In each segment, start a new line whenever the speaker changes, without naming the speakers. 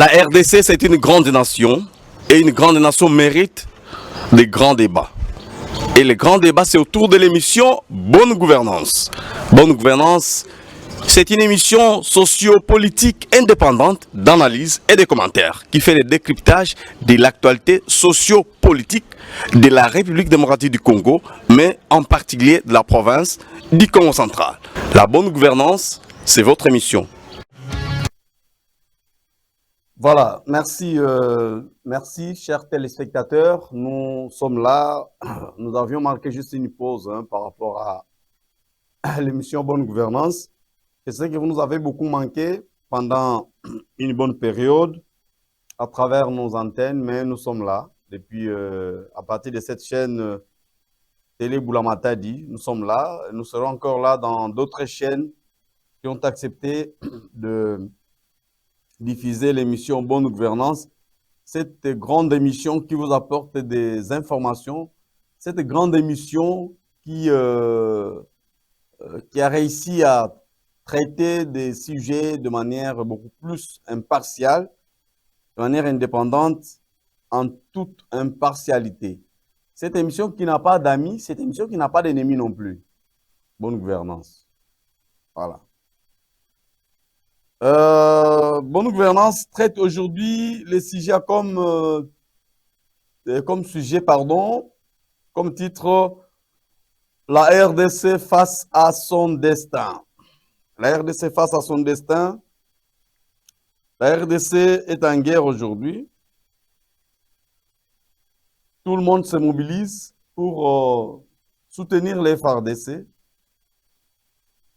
La RDC, c'est une grande nation et une grande nation mérite des grands débats. Et les grands débats, c'est autour de l'émission Bonne Gouvernance. Bonne Gouvernance, c'est une émission socio-politique indépendante d'analyse et de commentaires qui fait le décryptage de l'actualité socio-politique de la République démocratique du Congo, mais en particulier de la province du Congo central. La Bonne Gouvernance, c'est votre émission.
Voilà, merci, merci chers téléspectateurs. Nous sommes là. Nous avions marqué juste une pause par rapport à l'émission Bonne Gouvernance. Je sais que vous nous avez beaucoup manqué pendant une bonne période à travers nos antennes, mais nous sommes là depuis à partir de cette chaîne Télé Boulamatadi. Nous sommes là. Nous serons encore là dans d'autres chaînes qui ont accepté de diffuser l'émission Bonne Gouvernance, cette grande émission qui vous apporte des informations, cette grande émission qui a réussi à traiter des sujets de manière beaucoup plus impartiale, de manière indépendante, en toute impartialité. Cette émission qui n'a pas d'amis, cette émission qui n'a pas d'ennemis non plus. Bonne Gouvernance. Voilà. Bonne Gouvernance traite aujourd'hui les sujets comme sujet, comme titre, la RDC face à son destin. La RDC face à son destin. La RDC est en guerre aujourd'hui. Tout le monde se mobilise pour soutenir les FARDC.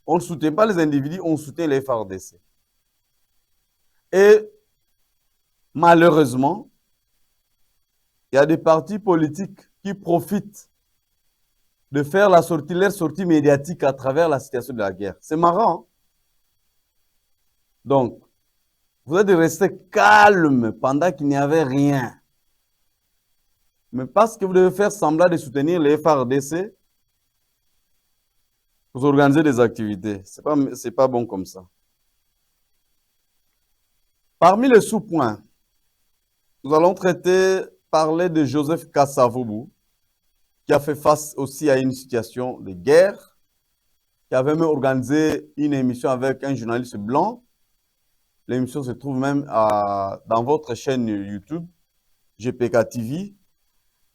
On ne soutient pas les individus, on soutient les FARDC. Et malheureusement, il y a des partis politiques qui profitent de faire leur sortie médiatique à travers la situation de la guerre. C'est marrant. Hein? Donc, vous êtes resté calme pendant qu'il n'y avait rien. Mais parce que vous devez faire semblant de soutenir les FARDC, vous organisez des activités. C'est pas bon comme ça. Parmi les sous-points, nous allons parler de Joseph Kasavubu, qui a fait face aussi à une situation de guerre, qui avait même organisé une émission avec un journaliste blanc. L'émission se trouve même dans votre chaîne YouTube, GPK TV.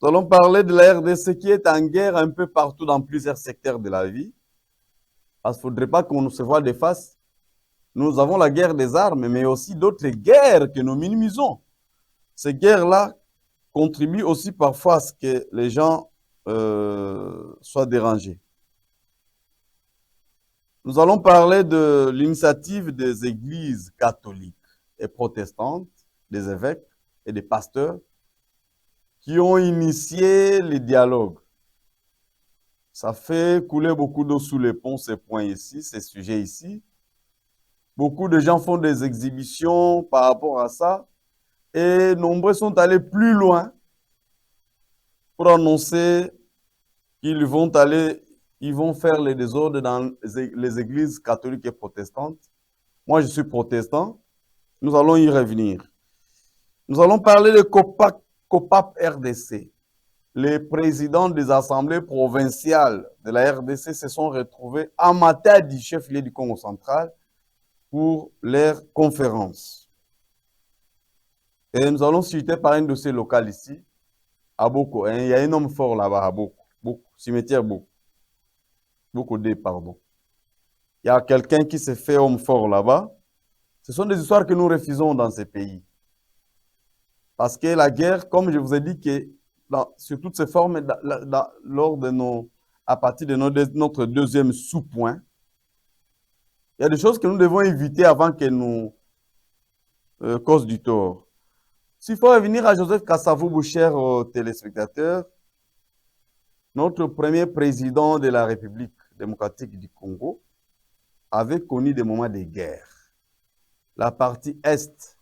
Nous allons parler de la RDC qui est en guerre un peu partout dans plusieurs secteurs de la vie. Parce qu'il ne faudrait pas qu'on se voit de face. Nous avons la guerre des armes, mais aussi d'autres guerres que nous minimisons. Ces guerres-là contribuent aussi parfois à ce que les gens soient dérangés. Nous allons parler de l'initiative des églises catholiques et protestantes, des évêques et des pasteurs qui ont initié les dialogues. Ça fait couler beaucoup d'eau sous les ponts, ces points ici, ces sujets ici. Beaucoup de gens font des exhibitions par rapport à ça et nombreux sont allés plus loin pour annoncer qu'ils vont faire les désordres dans les églises catholiques et protestantes. Moi, je suis protestant. Nous allons y revenir. Nous allons parler de COPAP RDC. Les présidents des assemblées provinciales de la RDC se sont retrouvés à Matadi, chef-lieu du Congo central, pour leur conférence. Et nous allons citer par un dossier local ici, à Boko. Il y a un homme fort là-bas, à Boko. Cimetière Boko. Boko D, pardon. Il y a quelqu'un qui s'est fait homme fort là-bas. Ce sont des histoires que nous refusons dans ces pays. Parce que la guerre, comme je vous ai dit, sur toutes ses formes, à partir de notre deuxième sous-point, il y a des choses que nous devons éviter avant qu'elles nous causent du tort. S'il faut revenir à Joseph Kasavubu, chers téléspectateurs, notre premier président de la République démocratique du Congo avait connu des moments de guerre. La partie Est,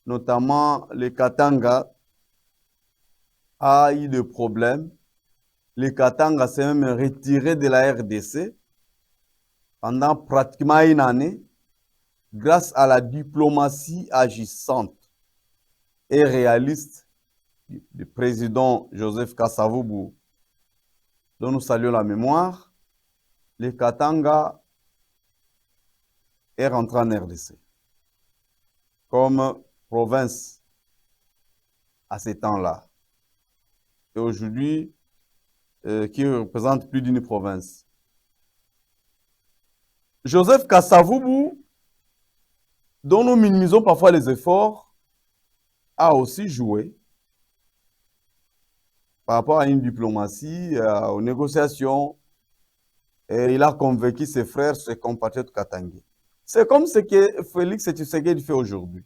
notamment le Katanga, a eu des problèmes. Le Katanga s'est même retiré de la RDC pendant pratiquement une année. grâce à la diplomatie agissante et réaliste du président Joseph Kasavubu, dont nous saluons la mémoire, le Katanga est rentré en RDC comme province à ces temps-là. Et aujourd'hui, qui représente plus d'une province. Joseph Kasavubu, dont nous minimisons parfois les efforts, a aussi joué par rapport à une diplomatie, aux négociations, et il a convaincu ses frères, ses compatriotes katangais. C'est comme ce que Félix Tshisekedi fait aujourd'hui.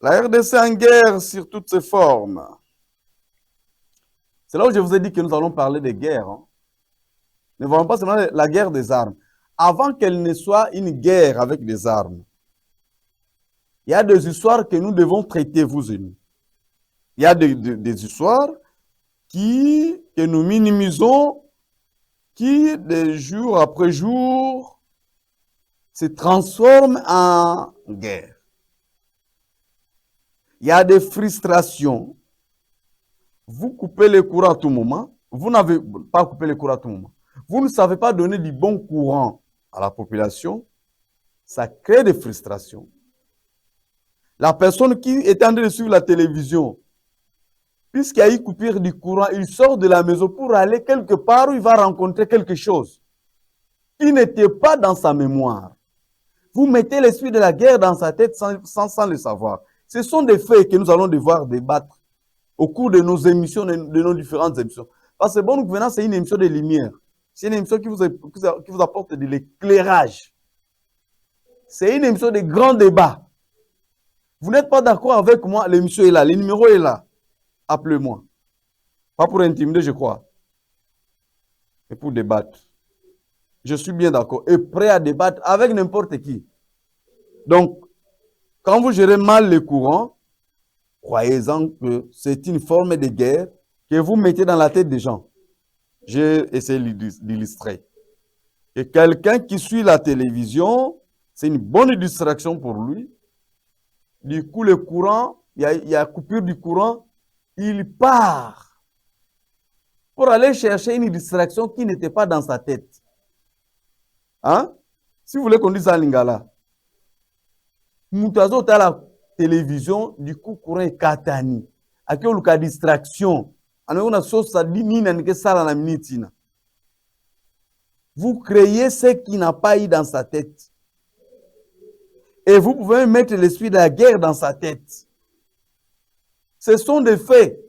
La RDC en guerre sur toutes ses formes. C'est là où je vous ai dit que nous allons parler de guerre. Hein. Ne voyons pas seulement la guerre des armes. Avant qu'elle ne soit une guerre avec des armes, il y a des histoires que nous devons traiter, vous et nous. Il y a des histoires que nous minimisons, qui, de jour après jour, se transforment en guerre. Il y a des frustrations. Vous coupez le courant à tout moment. Vous n'avez pas coupé le courant à tout moment. Vous ne savez pas donner du bon courant à la population. Ça crée des frustrations. La personne qui est en train de suivre la télévision, puisqu'il y a eu coupure du courant, il sort de la maison pour aller quelque part où il va rencontrer quelque chose qui n'était pas dans sa mémoire. Vous mettez l'esprit de la guerre dans sa tête sans le savoir. Ce sont des faits que nous allons devoir débattre au cours de nos émissions, de nos différentes émissions. Parce que Bonne Gouvernance, c'est une émission de lumière. C'est une émission qui vous apporte de l'éclairage. C'est une émission de grands débats. Vous n'êtes pas d'accord avec moi, l'émission est là, le numéro est là. Appelez-moi. Pas pour intimider, je crois. Mais pour débattre. Je suis bien d'accord. Et prêt à débattre avec n'importe qui. Donc, quand vous gérez mal les courants, croyez-en que c'est une forme de guerre que vous mettez dans la tête des gens. J'ai essayé d'illustrer. Et quelqu'un qui suit la télévision, c'est une bonne distraction pour lui. Du coup, le courant, il y a coupure du courant, il part pour aller chercher une distraction qui n'était pas dans sa tête. Hein? Si vous voulez qu'on dise à Lingala, Moutazo à la télévision, du coup, courant est katani. À qui on a distraction. Vous créez ce qui n'a pas eu dans sa tête. Et vous pouvez mettre l'esprit de la guerre dans sa tête. Ce sont des faits.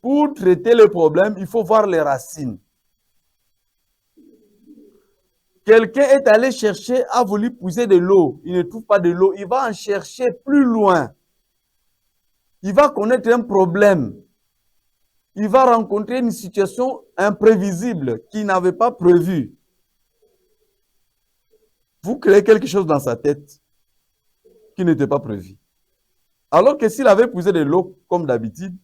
Pour traiter le problème, il faut voir les racines. Quelqu'un est allé chercher, a voulu puiser de l'eau. Il ne trouve pas de l'eau. Il va en chercher plus loin. Il va connaître un problème. Il va rencontrer une situation imprévisible qu'il n'avait pas prévue. Vous créez quelque chose dans sa tête qui n'était pas prévu. Alors que s'il avait puisé de l'eau comme d'habitude,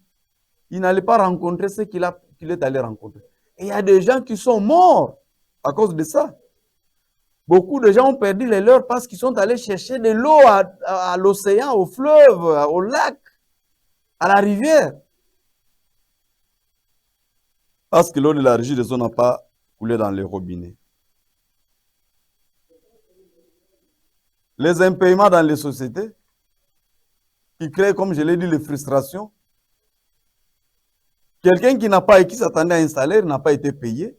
il n'allait pas rencontrer ce qu'il est allé rencontrer. Et il y a des gens qui sont morts à cause de ça. Beaucoup de gens ont perdu les leurs parce qu'ils sont allés chercher de l'eau à l'océan, au fleuve, au lac, à la rivière. Parce que l'eau de la régie des eaux n'a pas coulé dans les robinets. Les impayements dans les sociétés, qui créent, comme je l'ai dit, les frustrations. Quelqu'un qui n'a pas et qui s'attendait à un salaire n'a pas été payé.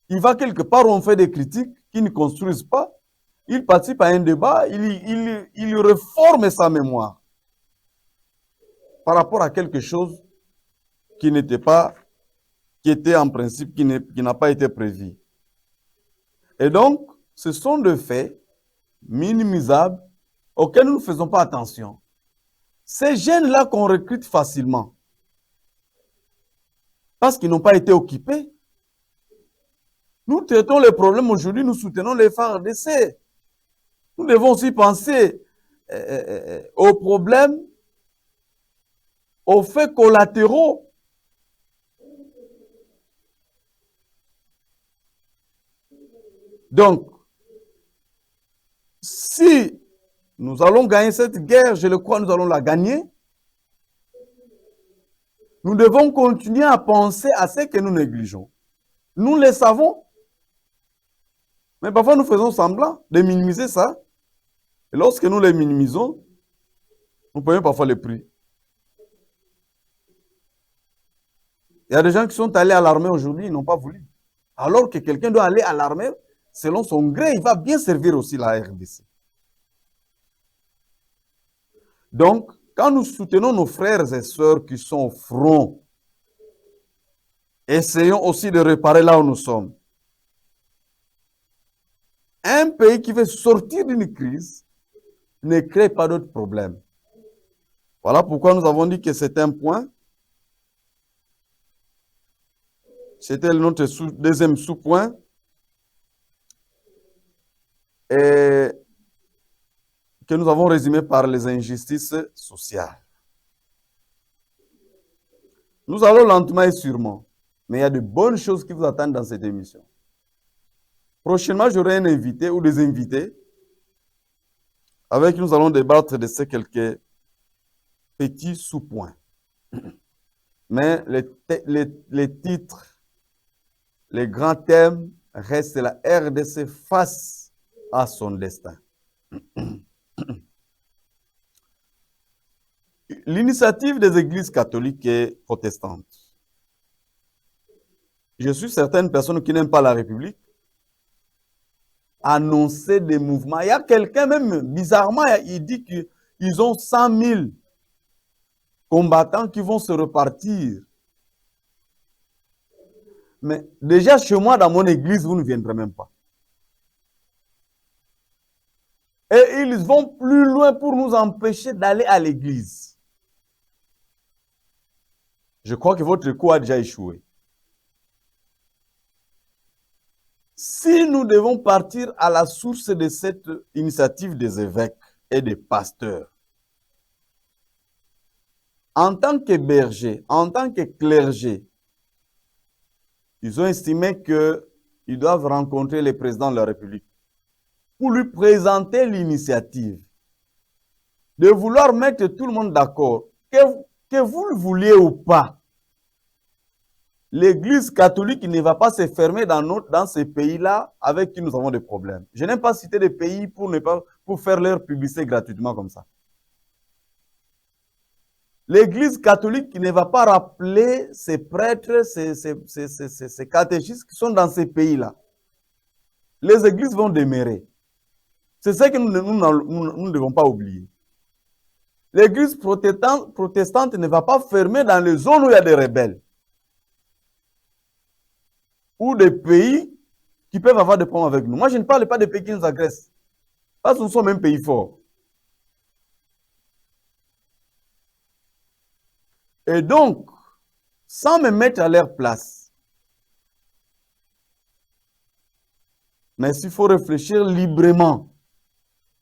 Il va quelque part où on fait des critiques qui ne construisent pas. Il participe à un débat, il réforme sa mémoire par rapport à quelque chose qui n'était pas, qui était en principe, qui n'a pas été prévu. Et donc, ce sont des faits minimisables auxquels nous ne faisons pas attention. Ces jeunes-là qu'on recrute facilement, parce qu'ils n'ont pas été occupés, nous traitons les problèmes aujourd'hui, nous soutenons les FARDC. Nous devons aussi penser aux problèmes, aux faits collatéraux. Donc, si nous allons gagner cette guerre, je le crois, nous allons la gagner. Nous devons continuer à penser à ce que nous négligeons. Nous le savons, mais parfois nous faisons semblant de minimiser ça. Et lorsque nous les minimisons, nous payons parfois le prix. Il y a des gens qui sont allés à l'armée aujourd'hui, ils n'ont pas voulu. Alors que quelqu'un doit aller à l'armée, selon son gré, il va bien servir aussi la RDC. Donc, quand nous soutenons nos frères et sœurs qui sont au front, essayons aussi de réparer là où nous sommes. Un pays qui veut sortir d'une crise ne crée pas d'autres problèmes. Voilà pourquoi nous avons dit que c'est un point. C'était notre deuxième sous-point. Et que nous avons résumé par les injustices sociales. Nous allons lentement et sûrement, mais il y a de bonnes choses qui vous attendent dans cette émission. Prochainement, j'aurai un invité ou des invités avec qui nous allons débattre de ces quelques petits sous-points. Mais les titres, les grands thèmes restent la RDC face à son destin. L'initiative des églises catholiques et protestantes. Je suis certaines personnes qui n'aiment pas la République annoncer des mouvements. Il y a quelqu'un même, bizarrement, il dit qu'ils ont 100 000 combattants qui vont se repartir. Mais déjà chez moi, dans mon église, vous ne viendrez même pas. Et ils vont plus loin pour nous empêcher d'aller à l'église. Je crois que votre coup a déjà échoué. Si nous devons partir à la source de cette initiative des évêques et des pasteurs, en tant que bergers, en tant que clergés, ils ont estimé qu'ils doivent rencontrer le président de la République pour lui présenter l'initiative de vouloir mettre tout le monde d'accord, que vous le vouliez ou pas. L'Église catholique ne va pas se fermer dans ces pays-là avec qui nous avons des problèmes. Je n'aime pas citer des pays pour faire leur publicité gratuitement comme ça. L'Église catholique ne va pas rappeler ses prêtres, ses catéchistes qui sont dans ces pays-là. Les églises vont demeurer. C'est ce que nous ne devons pas oublier. L'Église protestante ne va pas fermer dans les zones où il y a des rebelles. Ou des pays qui peuvent avoir des problèmes avec nous. Moi, je ne parle pas des pays qui nous agressent. Parce que nous sommes un pays fort. Et donc, sans me mettre à leur place, mais s'il faut réfléchir librement,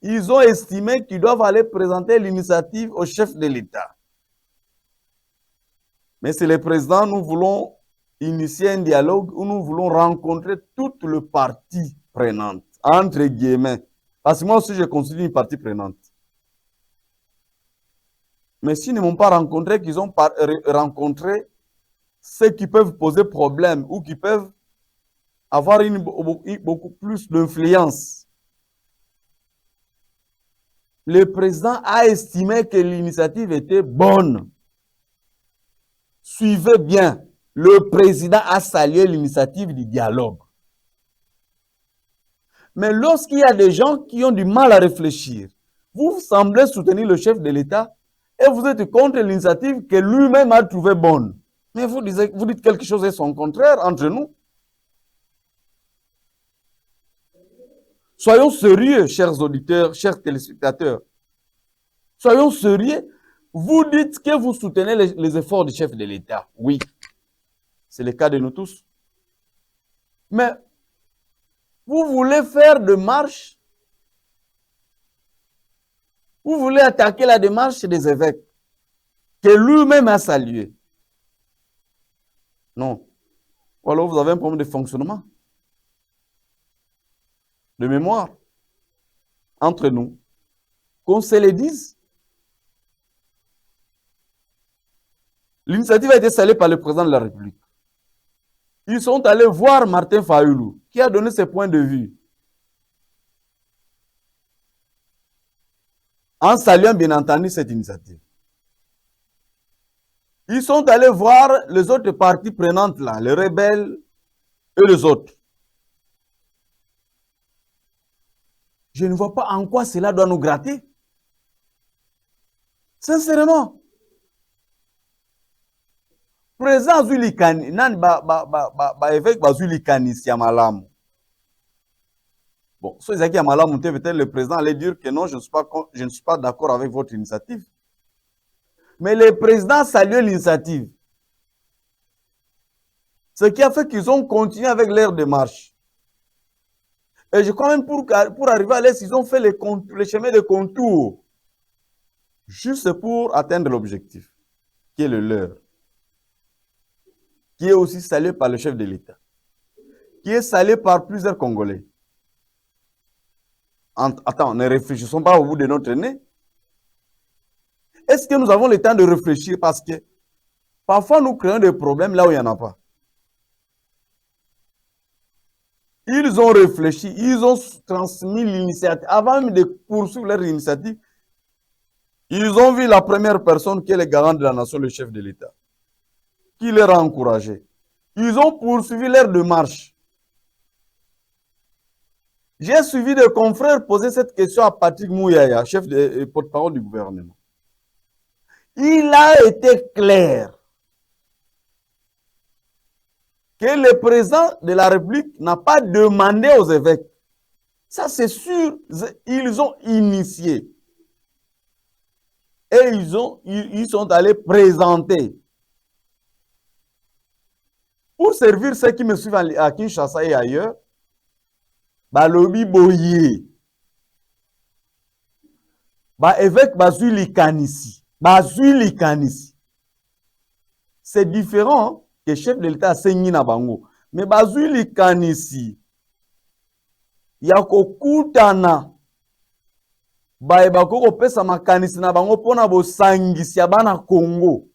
ils ont estimé qu'ils doivent aller présenter l'initiative au chef de l'État. Mais c'est le président, nous voulons initier un dialogue où nous voulons rencontrer toute le partie prenante, entre guillemets. Parce que moi aussi, je considère une partie prenante. Mais s'ils ne m'ont pas rencontré, qu'ils ont rencontré ceux qui peuvent poser problème ou qui peuvent avoir beaucoup plus d'influence. Le président a estimé que l'initiative était bonne. Suivez bien. Le président a salué l'initiative du dialogue. Mais lorsqu'il y a des gens qui ont du mal à réfléchir, vous semblez soutenir le chef de l'État et vous êtes contre l'initiative que lui-même a trouvée bonne. Mais vous dites quelque chose et son contraire entre nous. Soyons sérieux, chers auditeurs, chers téléspectateurs. Soyons sérieux. Vous dites que vous soutenez les efforts du chef de l'État. Oui. C'est le cas de nous tous. Mais vous voulez faire de marche, vous voulez attaquer la démarche des évêques que lui-même a salué. Non. Ou alors vous avez un problème de fonctionnement. de mémoire entre nous, qu'on se le dise. L'initiative a été saluée par le président de la République. Ils sont allés voir Martin Fayulu, qui a donné ses points de vue. En saluant bien entendu cette initiative. Ils sont allés voir les autres parties prenantes là, les rebelles et les autres. Je ne vois pas en quoi cela doit nous gratter. Sincèrement. Président Zulikani, nan évêque Zulikani si amalamu. Bon, ceux qui amalamu, peut-être le président allait dire que non, je ne suis pas d'accord avec votre initiative. Mais le président salue l'initiative. Ce qui a fait qu'ils ont continué avec leur démarche. Et je crois même pour arriver à l'Est, ils ont fait le chemin de contour. Juste pour atteindre l'objectif, qui est le leur. Qui est aussi salué par le chef de l'État. Qui est salué par plusieurs Congolais. Attends, ne réfléchissons pas au bout de notre nez. Est-ce que nous avons le temps de réfléchir? Parce que parfois nous créons des problèmes là où il n'y en a pas. Ils ont réfléchi, ils ont transmis l'initiative. Avant même de poursuivre leur initiative, ils ont vu la première personne qui est le garant de la nation, le chef de l'État, qui leur a encouragé. Ils ont poursuivi leur démarche. J'ai suivi des confrères poser cette question à Patrick Mouyaya, chef de porte-parole du gouvernement. Il a été clair que le président de la République n'a pas demandé aux évêques. Ça, c'est sûr. Ils ont initié. Et ils sont allés présenter. Pour servir ceux qui me suivent à Kinshasa et ailleurs, Balobi Boye, évêque Bazuli Kanisi. Bazuli Kanisi. C'est différent que chef de l'État Sengi na bango. Mais Bazuli Kanisi, yako kutana. Baebako kopesa makanisi na bango pona bo sangisi ya bana Congo.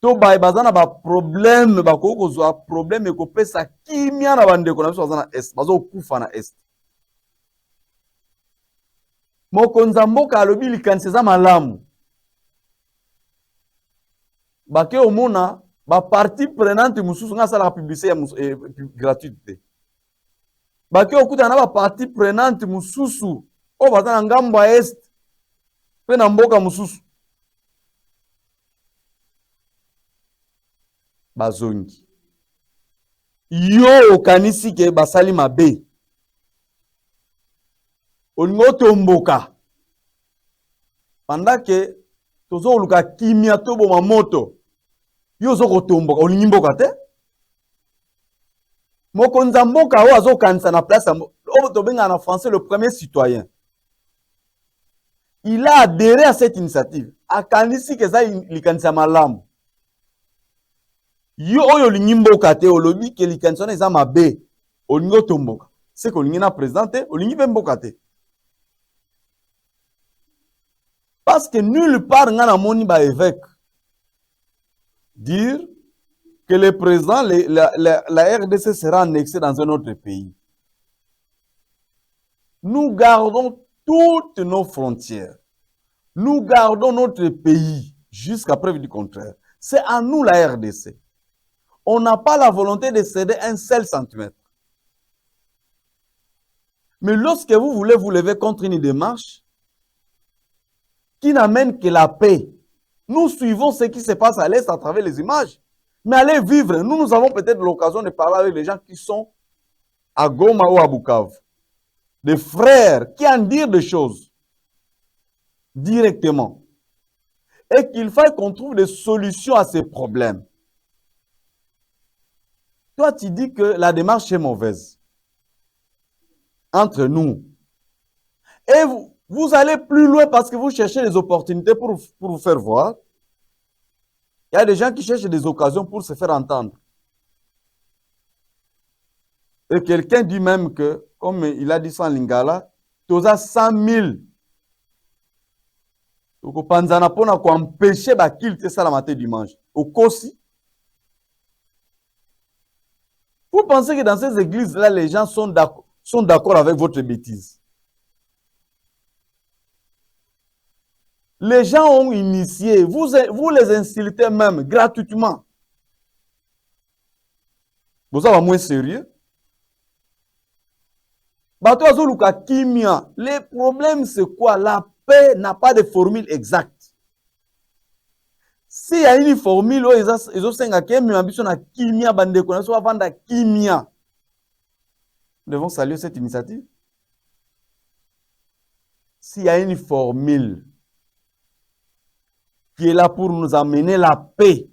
To baebazana ba problème bako kozwa problème kopesa kimia na bandeko na biso bazana est. Bazo kufa na est. Mokonza mboka alobi likanisi za malamu. Bake omona ba partie prenante mususu nga sala publicité gratuite. Bake okuta na ba partie prenante mususu o bazana ngambo ya est pe na mboka mususu bazongi yo okanisi ke basali mabe olingo tomboka pendant que tozo luka kimia to boma moto yo zo kotomboka olingi mboka te mokonza mboka o azo kanisa na place o tobenga na français le premier citoyen. Il a adhéré à cette initiative. Akanisi ke za likanisa malamu. Yo oyo lingi mboka te olobi ke likanisa na za mabe olingo tomboka. C'est que olingi na présenté olingi pe mboka te. Parce que nulle part nga na moni ba évêque dire que le président, la RDC sera annexée dans un autre pays. Nous gardons toutes nos frontières. Nous gardons notre pays jusqu'à preuve du contraire. C'est à nous la RDC. On n'a pas la volonté de céder un seul centimètre. Mais lorsque vous voulez vous lever contre une démarche qui n'amène que la paix, nous suivons ce qui se passe à l'Est à travers les images. Mais allez vivre. Nous avons peut-être l'occasion de parler avec les gens qui sont à Goma ou à Bukavu. Des frères qui en disent des choses directement. Et qu'il faille qu'on trouve des solutions à ces problèmes. Toi, tu dis que la démarche est mauvaise. Entre nous. Et vous allez plus loin parce que vous cherchez des opportunités pour vous faire voir. Il y a des gens qui cherchent des occasions pour se faire entendre. Et quelqu'un dit même que comme il a dit ça en lingala, toza 100 000. Donc, panzana pona ko empêcher ba kilte ça la matin dimanche. Au Kosi. Vous pensez que dans ces églises-là, les gens sont d'accord avec votre bêtise? Les gens ont initié, vous les insultez même gratuitement. Vous êtes moins sérieux? Le problème, c'est quoi? La paix n'a pas de formule exacte. S'il y a une formule, ils devons saluer cette initiative. S'il y a une formule qui est là pour nous amener la paix,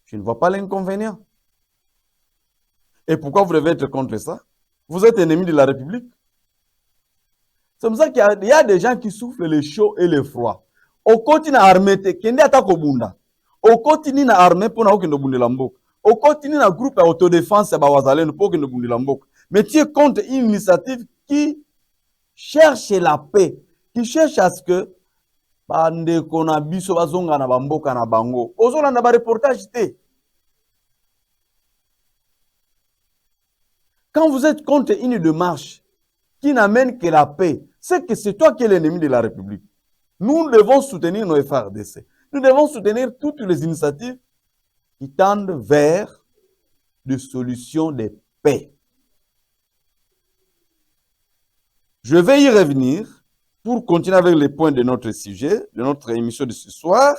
je ne vois pas l'inconvénient. Et pourquoi vous devez être contre ça? Vous êtes ennemi de la République. C'est comme ça qu'il y a des gens qui souffrent le chaud et le froid. Au continent armé, kende atako bunda. Au continent armé pour na okendo bunde lambok. Au continent na groupe autodéfense ba wazalendo pour okendo bunde lambok. Mais tu es contre une initiative qui cherche la paix, qui cherche à ce que bande kona biso bazonga na bamboka na bango. Ozola na ba reportage té. Quand vous êtes contre une démarche qui n'amène que la paix, c'est que c'est toi qui es l'ennemi de la République. Nous devons soutenir nos FARDC. Nous devons soutenir toutes les initiatives qui tendent vers des solutions de paix. Je vais y revenir pour continuer avec les points de notre sujet, de notre émission de ce soir.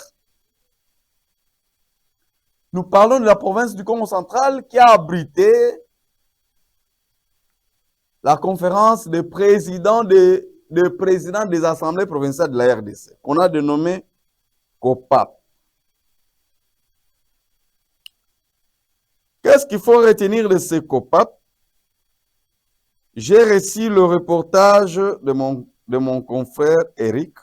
Nous parlons de la province du Congo central qui a abrité la conférence des présidents des assemblées provinciales de la RDC, qu'on a dénommé COPAP. Qu'est-ce qu'il faut retenir de ce COPAP? J'ai reçu le reportage de mon confrère Eric,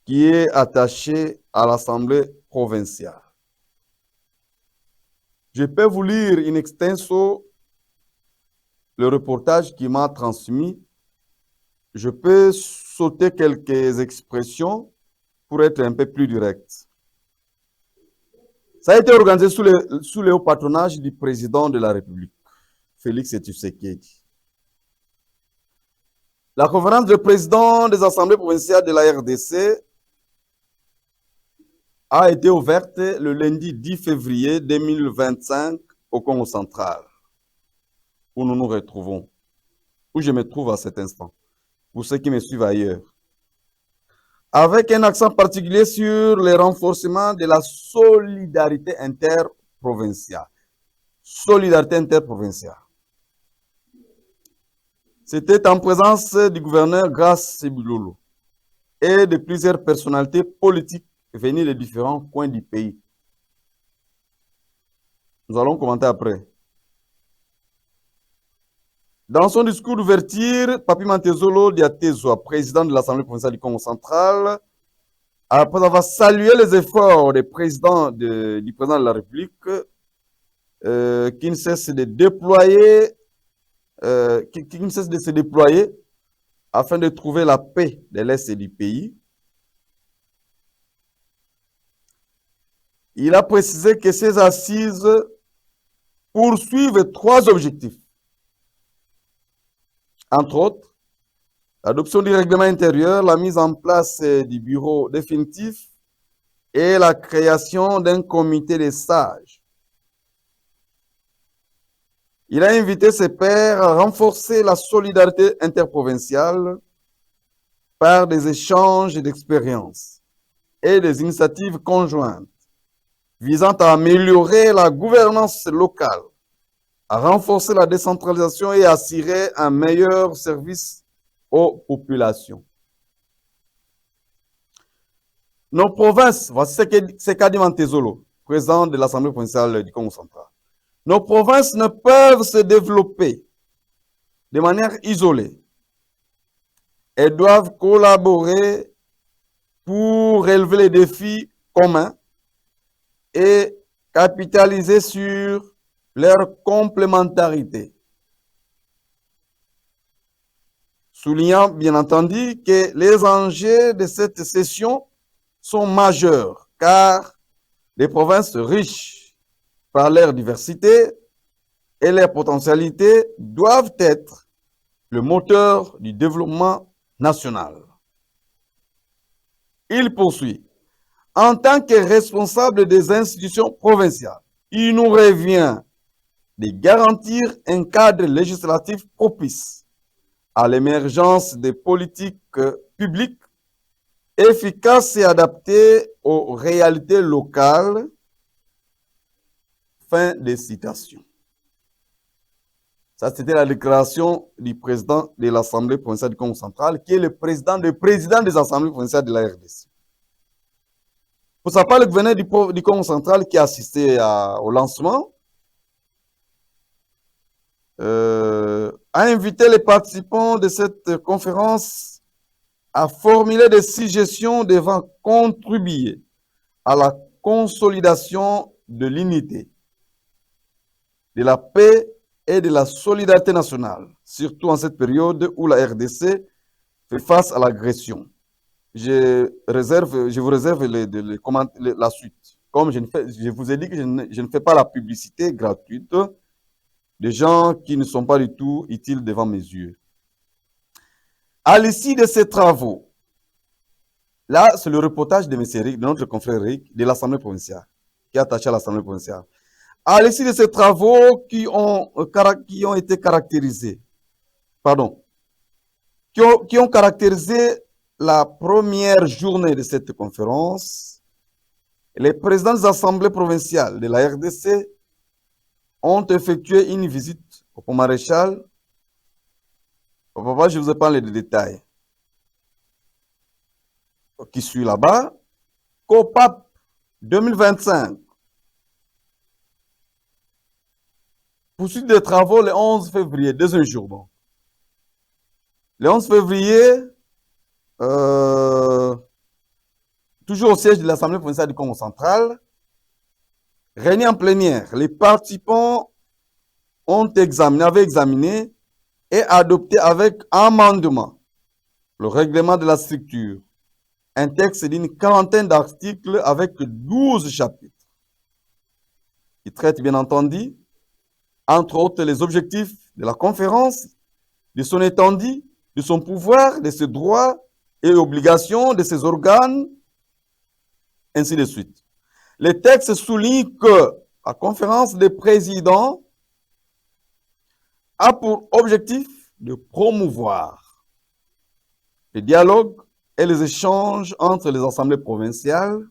qui est attaché à l'Assemblée provinciale. Je peux vous lire in extenso le reportage qui m'a transmis. Je peux sauter quelques expressions pour être un peu plus direct. Ça a été organisé sous le haut patronage du président de la République, Félix Tshisekedi. La conférence de présidents des assemblées provinciales de la RDC a été ouverte le lundi 10 février 2025 au Congo central, où nous nous retrouvons, où je me trouve à cet instant, pour ceux qui me suivent ailleurs. Avec un accent particulier sur le renforcement de la solidarité interprovinciale. Solidarité interprovinciale. C'était en présence du gouverneur Grace Sebulolo et de plusieurs personnalités politiques venues de différents coins du pays. Nous allons commenter après. Dans son discours d'ouverture, Papi Mantezolo Diatezwa, président de l'Assemblée provinciale du Congo central, après avoir salué les efforts du président de la République, qui ne cesse de se déployer afin de trouver la paix de l'Est du pays, il a précisé que ces assises poursuivent 3 objectifs. Entre autres, l'adoption du règlement intérieur, la mise en place du bureau définitif et la création d'un comité des sages. Il a invité ses pairs à renforcer la solidarité interprovinciale par des échanges d'expériences et des initiatives conjointes visant à améliorer la gouvernance locale, à renforcer la décentralisation et à assurer un meilleur service aux populations. Nos provinces, voici ce qu'a dit Mantezolo, président de l'Assemblée provinciale du Congo central. Nos provinces ne peuvent se développer de manière isolée. Elles doivent collaborer pour relever les défis communs et capitaliser sur leur complémentarité. soulignant bien entendu que les enjeux de cette session sont majeurs, car les provinces riches par leur diversité et leur potentialité doivent être le moteur du développement national. Il poursuit. En tant que responsable des institutions provinciales, il nous revient de garantir un cadre législatif propice à l'émergence des politiques publiques efficaces et adaptées aux réalités locales. Fin de citation. Ça, c'était la déclaration du président de l'Assemblée provinciale du Congo central, qui est le président des assemblées provinciales de la RDC. Pour sa part, le gouverneur du Congo central qui a assisté au lancement a invité les participants de cette conférence à formuler des suggestions devant contribuer à la consolidation de l'unité, de la paix et de la solidarité nationale, surtout en cette période où la RDC fait face à l'agression. Je vous réserve la suite. Comme je vous ai dit que je ne fais pas la publicité gratuite de gens qui ne sont pas du tout utiles devant mes yeux. À l'issue de ces travaux, là, c'est le reportage de M. Rick, de notre confrère Rick, de l'Assemblée provinciale, qui est attaché à l'Assemblée provinciale. À l'issue de ces travaux qui ont été caractérisés, qui ont caractérisé la première journée de cette conférence, les présidents des assemblées provinciales de la RDC ont effectué une visite au Pont Maréchal. Je vous ai parlé des détails qui suit là-bas. COPAP 2025. Poursuite des travaux le 11 février, deuxième jour. Donc. Le 11 février, toujours au siège de l'Assemblée provinciale du Congo central, réunis en plénière, les participants avaient examiné et adopté avec amendement le règlement de la structure, un texte d'une quarantaine d'articles avec 12 chapitres, qui traite bien entendu, entre autres, les objectifs de la conférence, de son étendue, de son pouvoir, de ses droits et obligations de ses organes, ainsi de suite. Le texte souligne que la conférence des présidents a pour objectif de promouvoir le dialogue et les échanges entre les assemblées provinciales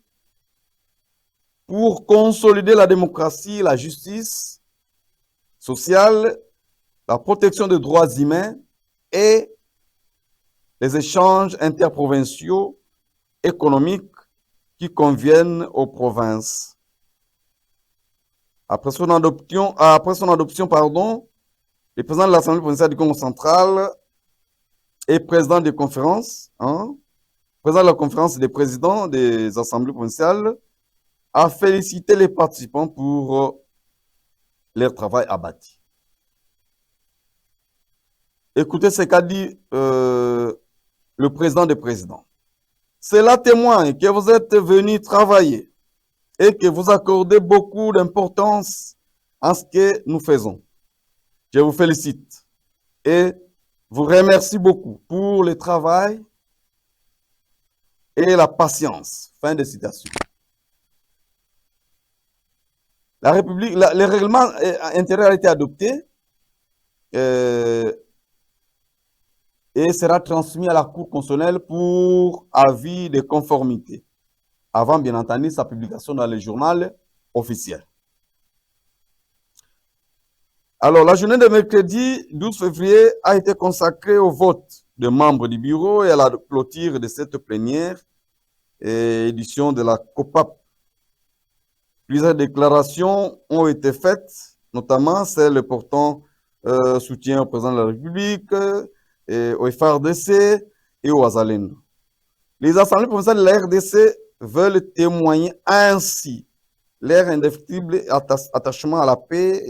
pour consolider la démocratie, la justice sociale, la protection des droits humains et les échanges interprovinciaux économiques qui conviennent aux provinces. Après son adoption, le président de l'Assemblée provinciale du Congo central et président des conférences, président de la conférence des présidents des assemblées provinciales, a félicité les participants pour leur travail abattu. Écoutez ce qu'a dit le président des présidents. Cela témoigne que vous êtes venus travailler et que vous accordez beaucoup d'importance à ce que nous faisons. Je vous félicite et vous remercie beaucoup pour le travail et la patience. Fin de citation. Le règlement intérieur a été adopté et sera transmis à la Cour constitutionnelle pour avis de conformité, avant bien entendu sa publication dans le journal officiel. Alors, la journée de mercredi 12 février a été consacrée au vote des membres du bureau et à la clôture de cette plénière et édition de la COPAP. Plusieurs déclarations ont été faites, notamment celle portant soutien au président de la République, au FARDC et au Wazalendo. Les assemblées provinciales de la RDC veulent témoigner ainsi leur indéfectible attachement à la paix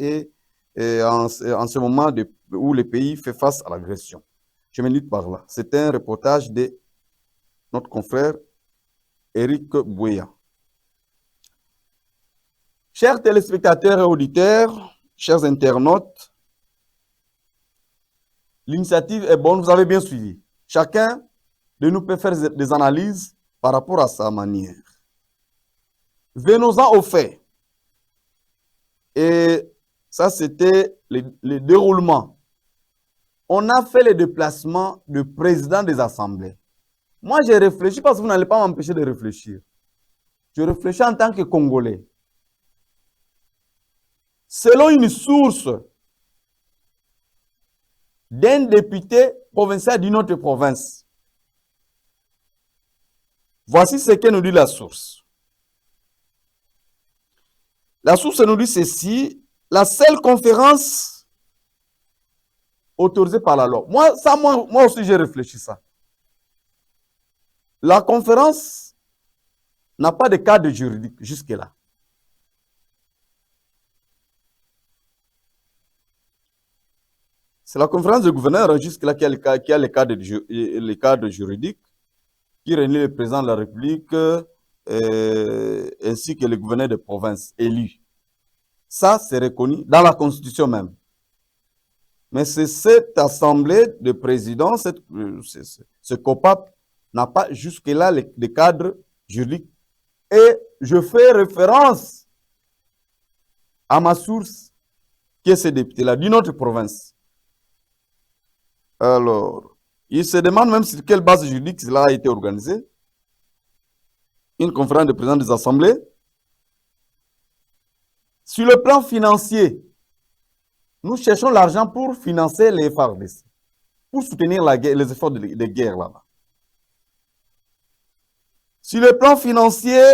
et en ce moment où le pays fait face à l'agression. chemin de lutte par là. C'est un reportage de notre confrère Eric Bouya. Chers téléspectateurs et auditeurs, chers internautes, l'initiative est bonne, vous avez bien suivi. Chacun de nous peut faire des analyses par rapport à sa manière. Venons-en aux faits. Et ça, c'était le déroulement. On a fait les déplacements de président des assemblées. Moi, j'ai réfléchi parce que vous n'allez pas m'empêcher de réfléchir. Je réfléchis en tant que Congolais. Selon une source d'un député provincial d'une autre province, voici ce que nous dit la source. La source nous dit ceci, la seule conférence autorisée par la loi. Moi aussi, j'ai réfléchi ça. La conférence n'a pas de cadre juridique jusque-là. C'est la conférence de gouverneurs jusque-là qui a le cadre juridique qui réunit le président de la République ainsi que le gouverneur de province élu. Ça, c'est reconnu dans la Constitution même. Mais c'est cette assemblée de présidents, ce COPAP, n'a pas jusque-là le cadre juridique. Et je fais référence à ma source, qui est ce député-là, d'une autre province. Alors, il se demande même sur quelle base juridique cela a été organisé. Une conférence de présidents des assemblées. Sur le plan financier, nous cherchons l'argent pour financer les FARDC, pour soutenir la guerre, les efforts de guerre là-bas. Sur le plan financier,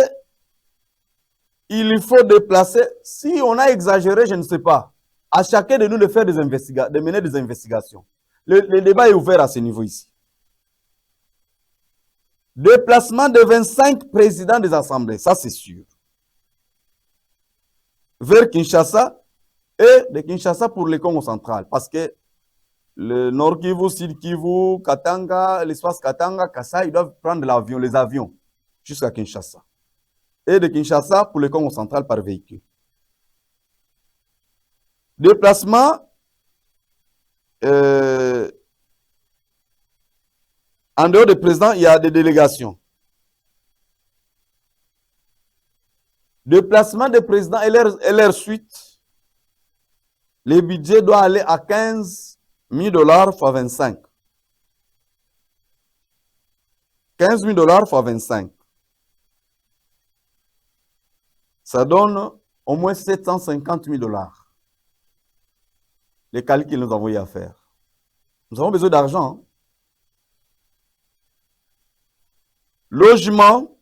il faut déplacer, si on a exagéré, je ne sais pas, à chacun de nous de faire de mener des investigations. Le débat est ouvert à ce niveau ici. Déplacement de 25 présidents des assemblées, ça c'est sûr. Vers Kinshasa et de Kinshasa pour le Congo central. Parce que le Nord Kivu, Sud Kivu, Katanga, l'espace Katanga, Kassai, ils doivent prendre les avions jusqu'à Kinshasa. Et de Kinshasa pour le Congo central par véhicule. Déplacement en dehors des présidents, il y a des délégations. Déplacement des présidents et leur suite, le budget doit aller à 15 000 $ fois 25. 15 000 $ fois 25. Ça donne au moins 750 000 $. Les calculs que nous avons eu à faire. Nous avons besoin d'argent. Hein? Logement,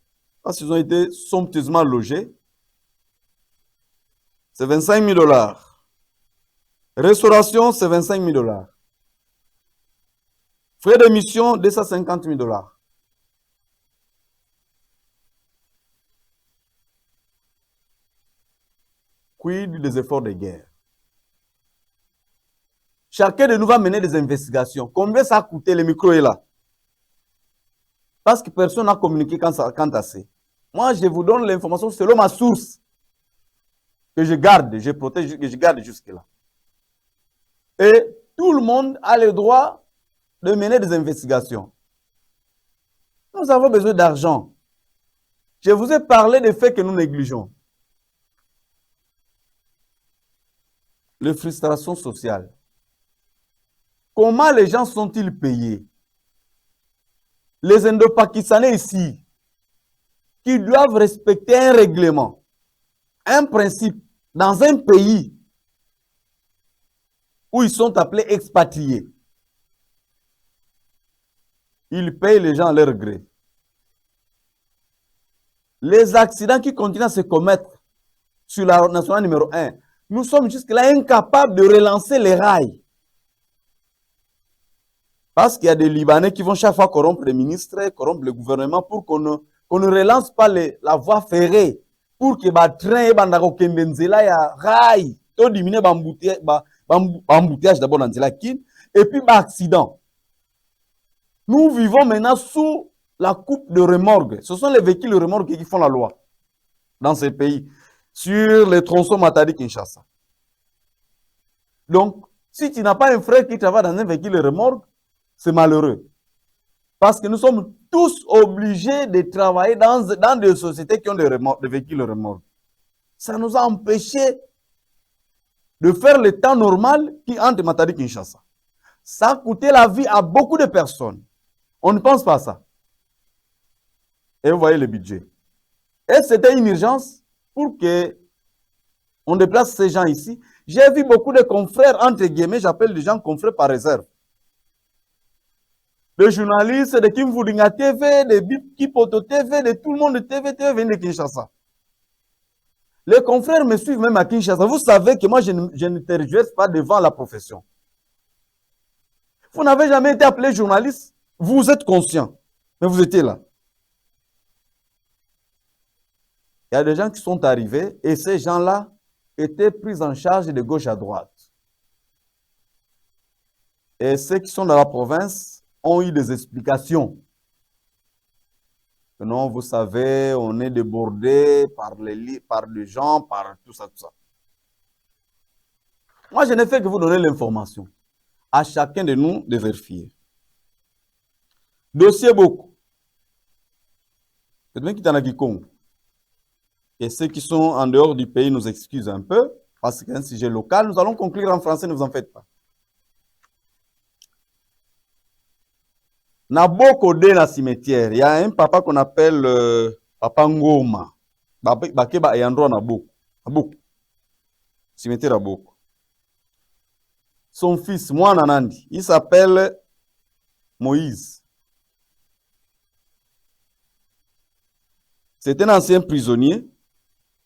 parce qu'ils ont été somptueusement logés, c'est 25 000 $. Restauration, c'est 25 000 $. Frais d'émission, 250 000 $. Quid des efforts de guerre? Chacun de nous va mener des investigations. Combien ça a coûté? Le micro est là. Parce que personne n'a communiqué quant à ça. Moi, je vous donne l'information selon ma source. Que je garde, je protège, que je garde jusque-là. Et tout le monde a le droit de mener des investigations. Nous avons besoin d'argent. Je vous ai parlé des faits que nous négligeons. Les frustrations sociales. Comment les gens sont-ils payés? Les Indo-Pakistanais ici, qui doivent respecter un règlement, un principe, dans un pays où ils sont appelés expatriés. Ils payent les gens à leur gré. Les accidents qui continuent à se commettre sur la route nationale numéro 1, nous sommes jusque-là incapables de relancer les rails. Parce qu'il y a des Libanais qui vont chaque fois corrompre les ministres, corrompre le gouvernement pour qu'on ne relance pas la voie ferrée. Pour que les trains et les kendenzela ya rail, to diminuer l'embouteillage d'abord dans la kin, et puis l'accident. Nous vivons maintenant sous la coupe de remorque. Ce sont les véhicules remorques qui font la loi dans ces pays, sur les tronçons Matadi-Kinshasa. Donc, si tu n'as pas un frère qui travaille dans un véhicule remorque, c'est malheureux. Parce que nous sommes tous obligés de travailler dans des sociétés qui ont des véhicules remorques. Ça nous a empêchés de faire le temps normal qui entre Matadi Kinshasa. Ça a coûté la vie à beaucoup de personnes. On ne pense pas à ça. Et vous voyez le budget. Et c'était une urgence pour que on déplace ces gens ici. J'ai vu beaucoup de confrères, entre guillemets, j'appelle les gens confrères par réserve. Des journalistes, de Kim Foudinga TV, de Bip Kipoto TV, de tout le monde de TV viennent de Kinshasa. Les confrères me suivent même à Kinshasa. Vous savez que moi, je ne tergiverse pas devant la profession. Vous n'avez jamais été appelé journaliste. Vous êtes conscient. Mais vous étiez là. Il y a des gens qui sont arrivés et ces gens-là étaient pris en charge de gauche à droite. Et ceux qui sont dans la province ont eu des explications. Non, vous savez, on est débordé par les gens, par tout ça, tout ça. Moi, je n'ai fait que vous donner l'information. À chacun de nous de vérifier. Dossier beaucoup. C'est bien qui t'en a qui compte. Et ceux qui sont en dehors du pays nous excusent un peu, parce que c'est un sujet local. Nous allons conclure en français, ne vous en faites pas. Naboko de la cimetière, il y a un papa qu'on appelle Papa Ngoma. Bakeba et Andro Naboko. Naboko. Cimetière Naboko. Son fils, Mwana Nandi, il s'appelle Moïse. C'est un ancien prisonnier,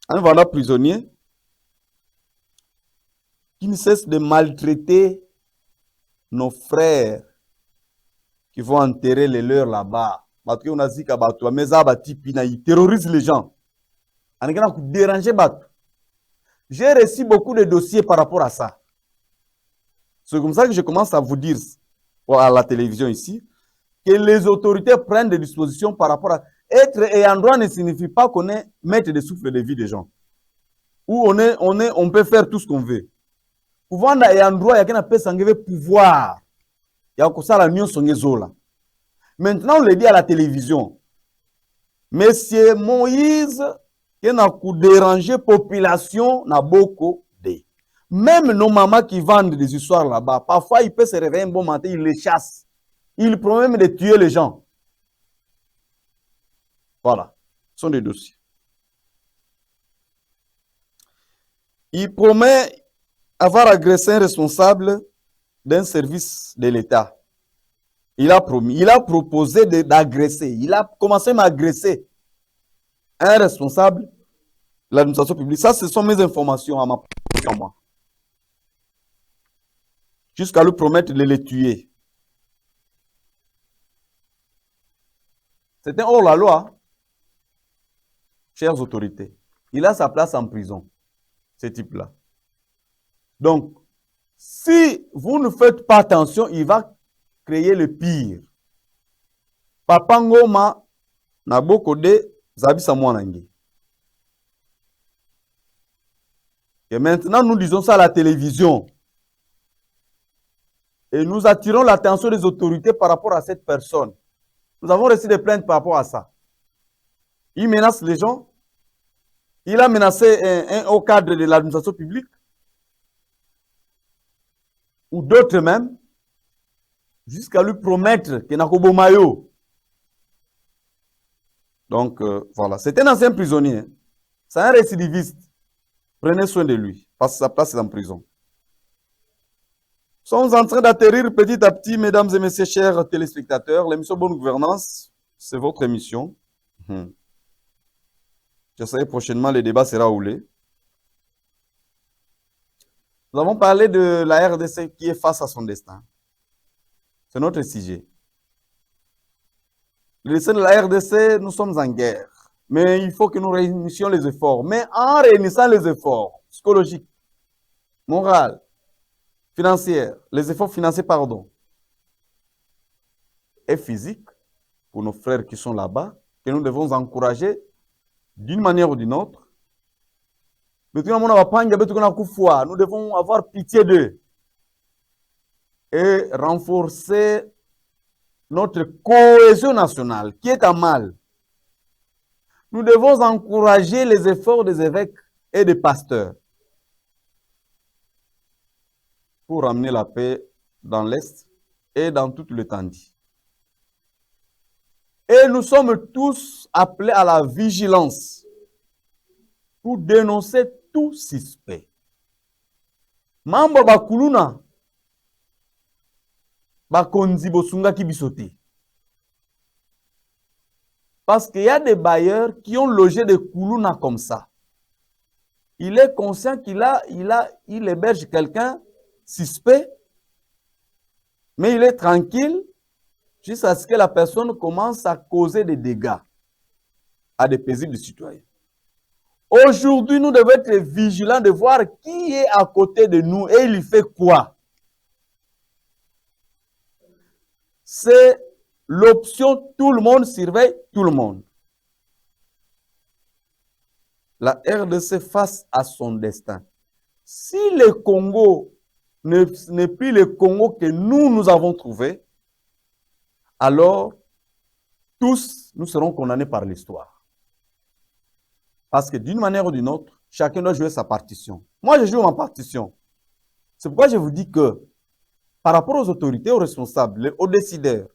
un voilà prisonnier, qui ne cesse de maltraiter nos frères qui vont enterrer les leurs là-bas. Parce qu'on a dit qu'il terrorise les gens. On a dérangé. J'ai reçu beaucoup de dossiers par rapport à ça. C'est comme ça que je commence à vous dire à la télévision ici que les autorités prennent des dispositions par rapport à... Être ayant droit ne signifie pas qu'on est maître des souffles de vie des gens. Ou on peut faire tout ce qu'on veut. Pouvoir ayant droit, il y a quelqu'un qui a pouvoir. Il y a ça la nuit là. Maintenant, on le dit à la télévision. Monsieur Moïse, qui a dérangé la population, n'a beaucoup de. Même nos mamans qui vendent des histoires là-bas, parfois, il peut se réveiller un bon matin, il les chasse. Il promet même de tuer les gens. Voilà. Ce sont des dossiers. Il promet avoir agressé un responsable d'un service de l'État. Il a promis, il a proposé d'agresser. Il a commencé à agresser un responsable de l'administration publique. Ça, ce sont mes informations à moi. Jusqu'à lui promettre de les tuer. C'est un hors-la-loi, chères autorités. Il a sa place en prison, ce type-là. Donc, si vous ne faites pas attention, il va créer le pire. Papa Ngoma Naboko de Zabisa Mwanangi. Et maintenant, nous disons ça à la télévision. Et nous attirons l'attention des autorités par rapport à cette personne. Nous avons reçu des plaintes par rapport à ça. Il menace les gens. Il a menacé un haut cadre de l'administration publique. Ou d'autres même. Jusqu'à lui promettre qu'il n'a qu'au maillot. Donc, voilà. C'est un ancien prisonnier. C'est un récidiviste. Prenez soin de lui. Parce que sa place est en prison. Nous sommes en train d'atterrir petit à petit, mesdames et messieurs, chers téléspectateurs. L'émission Bonne Gouvernance, c'est votre émission. J'essaie prochainement, le débat sera roulé. Nous avons parlé de la RDC qui est face à son destin. C'est notre sujet. Le destin de la RDC, nous sommes en guerre. Mais il faut que nous réunissions les efforts. Mais en réunissant les efforts psychologiques, moraux, financiers, les efforts financiers, pardon, et physique pour nos frères qui sont là-bas, que nous devons encourager d'une manière ou d'une autre. Nous devons avoir pitié d'eux et renforcer notre cohésion nationale qui est à mal. Nous devons encourager les efforts des évêques et des pasteurs pour ramener la paix dans l'Est et dans toute l'étendue. Et nous sommes tous appelés à la vigilance pour dénoncer tout suspect. Mambo bakuluna bakonzi bosunga kibisote. Parce qu'il y a des bailleurs qui ont logé des kuluna comme ça. Il est conscient il héberge quelqu'un suspect, mais il est tranquille jusqu'à ce que la personne commence à causer des dégâts à des paisibles citoyens. Aujourd'hui, nous devons être vigilants de voir qui est à côté de nous et il fait quoi. C'est l'option tout le monde surveille tout le monde. La RDC face à son destin. Si le Congo n'est plus le Congo que nous avons trouvé, alors tous nous serons condamnés par l'histoire. Parce que d'une manière ou d'une autre, chacun doit jouer sa partition. Moi, je joue ma partition. C'est pourquoi je vous dis que par rapport aux autorités, aux responsables, aux décideurs,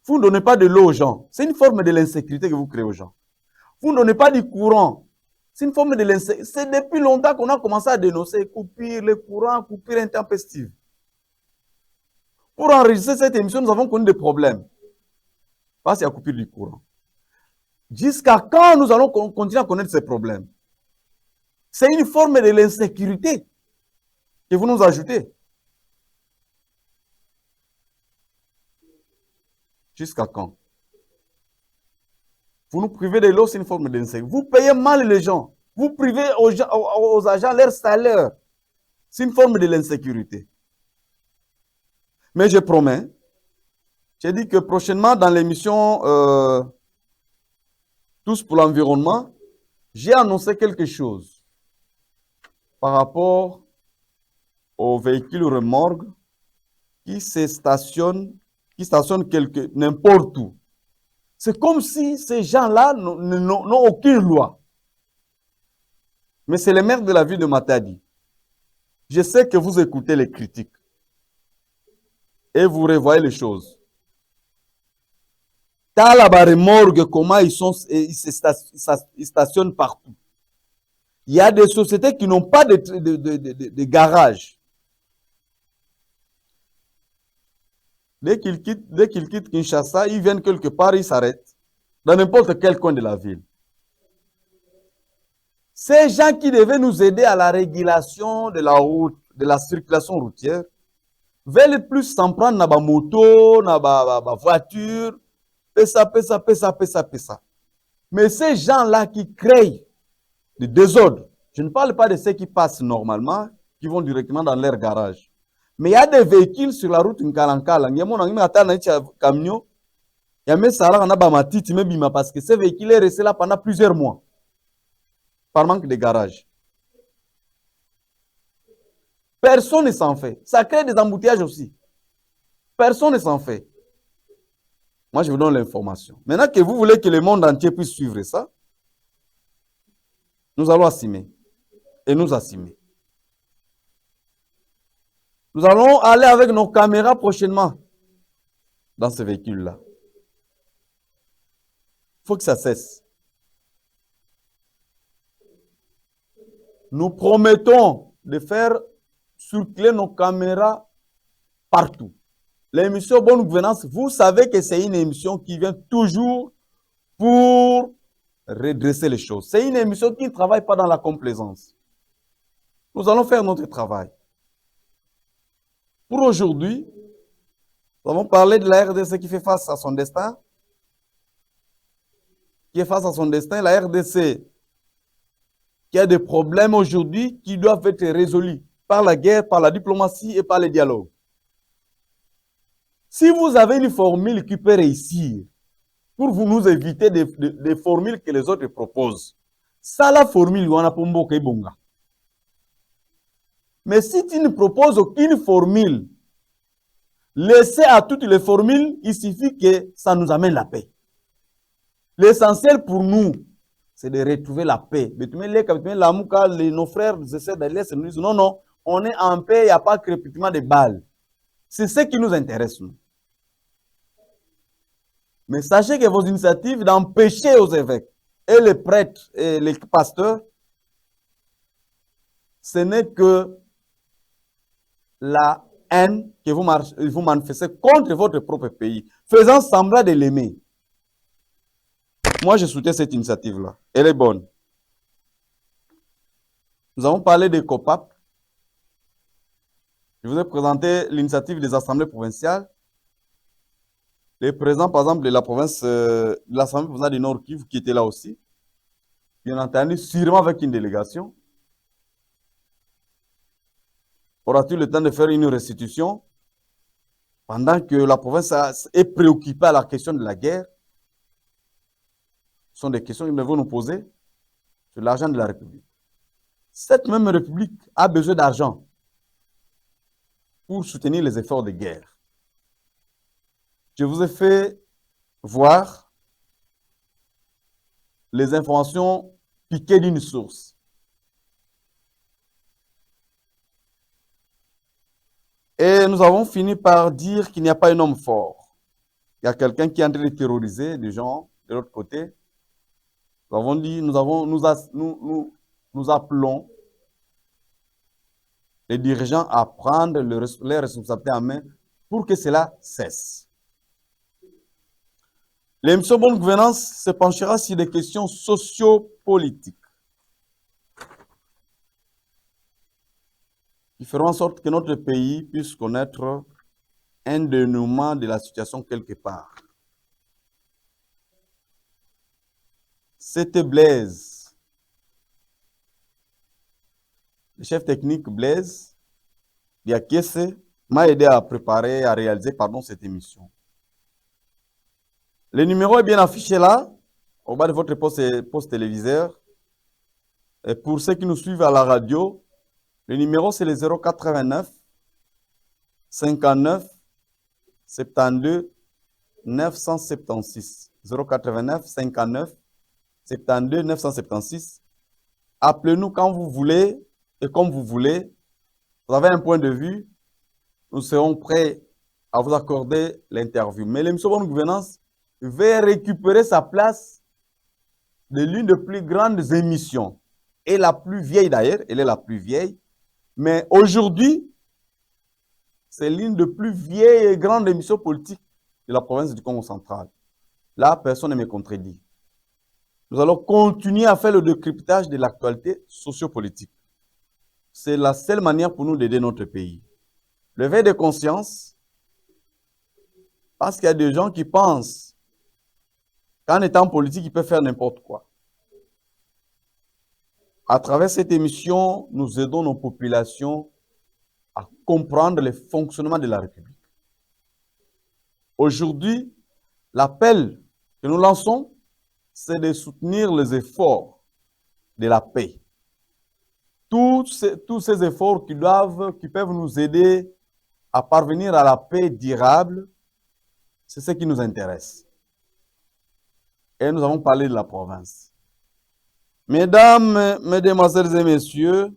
vous ne donnez pas de l'eau aux gens. C'est une forme de l'insécurité que vous créez aux gens. Vous ne donnez pas du courant. C'est une forme de l'insécurité. C'est depuis longtemps qu'on a commencé à dénoncer, coupure le courant, coupure intempestive. Pour enregistrer cette émission, nous avons connu des problèmes. Parce qu'il y a coupure du courant. Jusqu'à quand nous allons continuer à connaître ces problèmes? C'est une forme de l'insécurité que vous nous ajoutez. Jusqu'à quand? Vous nous privez de l'eau, c'est une forme d'insécurité. Vous payez mal les gens. Vous privez aux agents leur salaire. C'est une forme de l'insécurité. Mais je promets, j'ai dit que prochainement dans l'émission Tous pour l'environnement, j'ai annoncé quelque chose par rapport aux véhicules remorques qui stationnent n'importe où. C'est comme si ces gens-là n'ont aucune loi. Mais c'est le maire de la ville de Matadi. Je sais que vous écoutez les critiques et vous revoyez les choses. Dans la remorque, comment ils stationnent partout. Il y a des sociétés qui n'ont pas de garage. Dès qu'ils quittent Kinshasa, ils viennent quelque part, ils s'arrêtent dans n'importe quel coin de la ville. Ces gens qui devaient nous aider à la régulation de la route, de la circulation routière, veulent plus s'en prendre dans la moto, dans la voiture, pesa. Mais ces gens-là qui créent des désordres, je ne parle pas de ceux qui passent normalement, qui vont directement dans leur garage. Mais il y a des véhicules sur la route Nkalankala. Il y a un camion. Il y a un parce que ces véhicules sont restés là pendant plusieurs mois. Par manque de garage. Personne ne s'en fait. Ça crée des embouteillages aussi. Personne ne s'en fait. Moi, je vous donne l'information. Maintenant que vous voulez que le monde entier puisse suivre ça, nous allons assumer. Et nous assumer. Nous allons aller avec nos caméras prochainement dans ce véhicule-là. Il faut que ça cesse. Nous promettons de faire circuler nos caméras partout. L'émission Bonne Gouvernance, vous savez que c'est une émission qui vient toujours pour redresser les choses. C'est une émission qui ne travaille pas dans la complaisance. Nous allons faire notre travail. Pour aujourd'hui, nous avons parlé de la RDC qui fait face à son destin. Qui est face à son destin. La RDC qui a des problèmes aujourd'hui qui doivent être résolus par la guerre, par la diplomatie et par les dialogues. Si vous avez une formule qui peut réussir, pour vous nous éviter des formules que les autres proposent, ça la formule, on a pour bonga. Mais si tu ne proposes aucune formule, laissez à toutes les formules, il suffit que ça nous amène la paix. L'essentiel pour nous, c'est de retrouver la paix. Mais nos frères essaient d'aller nous disent non, non, on est en paix, il n'y a pas de crépitement de balles. C'est ce qui nous intéresse, nous. Mais sachez que vos initiatives d'empêcher aux évêques et les prêtres et les pasteurs, ce n'est que la haine que vous manifestez contre votre propre pays, faisant semblant de l'aimer. Moi, je soutiens cette initiative-là. Elle est bonne. Nous avons parlé des COPAP. Je vous ai présenté l'initiative des assemblées provinciales. Les présidents, par exemple, de la province, de l'Assemblée provinciale du Nord Kivu, qui était là aussi, bien entendu, sûrement avec une délégation. Aura-t-il le temps de faire une restitution pendant que la province est préoccupée à la question de la guerre? Ce sont des questions que nous devons nous poser sur l'argent de la République. Cette même République a besoin d'argent pour soutenir les efforts de guerre. Je vous ai fait voir les informations piquées d'une source. Et nous avons fini par dire qu'il n'y a pas un homme fort. Il y a quelqu'un qui est en train de terroriser des gens de l'autre côté. Nous avons dit, nous appelons les dirigeants à prendre les responsabilités en main pour que cela cesse. L'émission Bonne Gouvernance se penchera sur des questions sociopolitiques qui feront en sorte que notre pays puisse connaître un dénouement de la situation quelque part. C'était Blaise, le chef technique Blaise Diakese, m'a aidé à préparer, à réaliser, cette émission. Le numéro est bien affiché là, au bas de votre poste téléviseur. Et pour ceux qui nous suivent à la radio, le numéro c'est le 089 59 72 976. 089 59 72 976. Appelez-nous quand vous voulez et comme vous voulez. Vous avez un point de vue, nous serons prêts à vous accorder l'interview. Mais l'émission Bonne Gouvernance va récupérer sa place de l'une des plus grandes émissions. Et la plus vieille d'ailleurs, elle est la plus vieille. Mais aujourd'hui, c'est l'une des plus vieilles et grandes émissions politiques de la province du Congo central. Là, personne ne me contredit. Nous allons continuer à faire le décryptage de l'actualité sociopolitique. C'est la seule manière pour nous d'aider notre pays. Lever de conscience, parce qu'il y a des gens qui pensent qu'en étant politique, ils peuvent faire n'importe quoi. À travers cette émission, nous aidons nos populations à comprendre le fonctionnement de la République. Aujourd'hui, l'appel que nous lançons, c'est de soutenir les efforts de la paix. Tous ces efforts qui peuvent nous aider à parvenir à la paix durable, c'est ce qui nous intéresse. Et nous avons parlé de la province. Mesdames, mesdemoiselles et messieurs,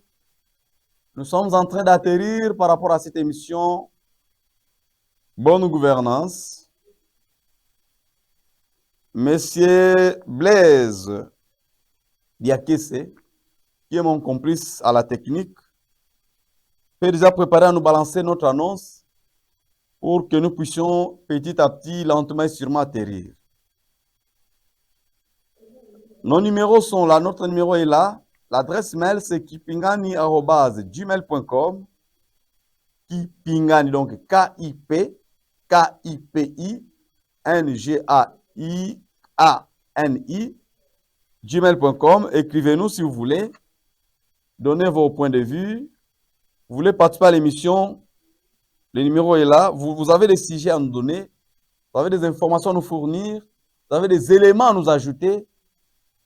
nous sommes en train d'atterrir par rapport à cette émission Bonne Gouvernance. Monsieur Blaise Diakese, qui est mon complice à la technique, peut déjà préparer à nous balancer notre annonce pour que nous puissions petit à petit, lentement et sûrement atterrir. Nos numéros sont là, notre numéro est là. L'adresse mail c'est kipingani@gmail.com. Kipingani, donc KIPINGAIANI, gmail.com. Écrivez-nous si vous voulez. Donnez vos points de vue. Vous voulez participer à l'émission, Le numéro est là. Vous avez des sujets à nous donner. Vous avez des informations à nous fournir. Vous avez des éléments à nous ajouter.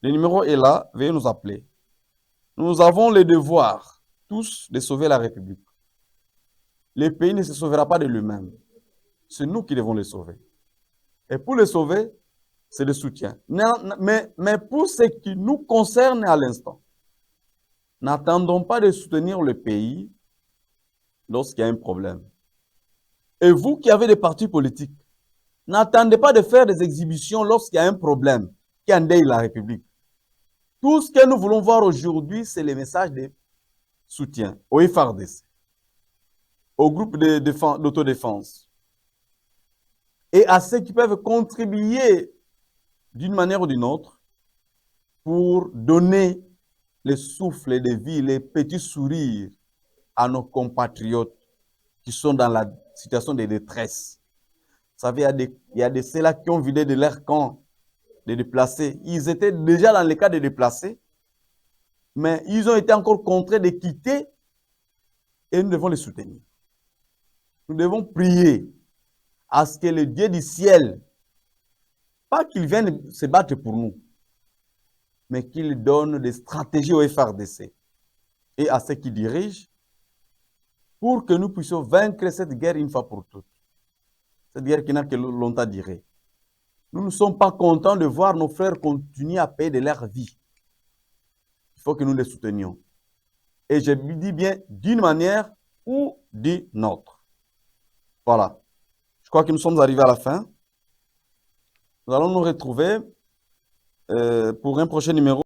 Le numéro est là. Veuillez nous appeler. Nous avons le devoir, tous, de sauver la République. Le pays ne se sauvera pas de lui-même. C'est nous qui devons le sauver. Et pour le sauver, c'est le soutien. Mais pour ce qui nous concerne à l'instant, n'attendons pas de soutenir le pays lorsqu'il y a un problème. Et vous qui avez des partis politiques, n'attendez pas de faire des exhibitions lorsqu'il y a un problème qui endeuille la République. Tout ce que nous voulons voir aujourd'hui, c'est les messages de soutien au FARDC, au groupe d'autodéfense et à ceux qui peuvent contribuer d'une manière ou d'une autre pour donner le souffle de vie, les petits sourires à nos compatriotes qui sont dans la situation de détresse. Vous savez, il y a de ceux-là qui ont vidé de leur camp de déplacés. Ils étaient déjà dans le cas de déplacés, mais ils ont été encore contraints de quitter et nous devons les soutenir. Nous devons prier à ce que le Dieu du ciel, pas qu'il vienne se battre pour nous, mais qu'il donne des stratégies au FARDC et à ceux qui dirigent pour que nous puissions vaincre cette guerre une fois pour toutes. Cette guerre qui n'a que longtemps duré. Nous ne sommes pas contents de voir nos frères continuer à payer de leur vie. Il faut que nous les soutenions. Et je dis bien d'une manière ou d'une autre. Voilà. Je crois que nous sommes arrivés à la fin. Nous allons nous retrouver pour un prochain numéro.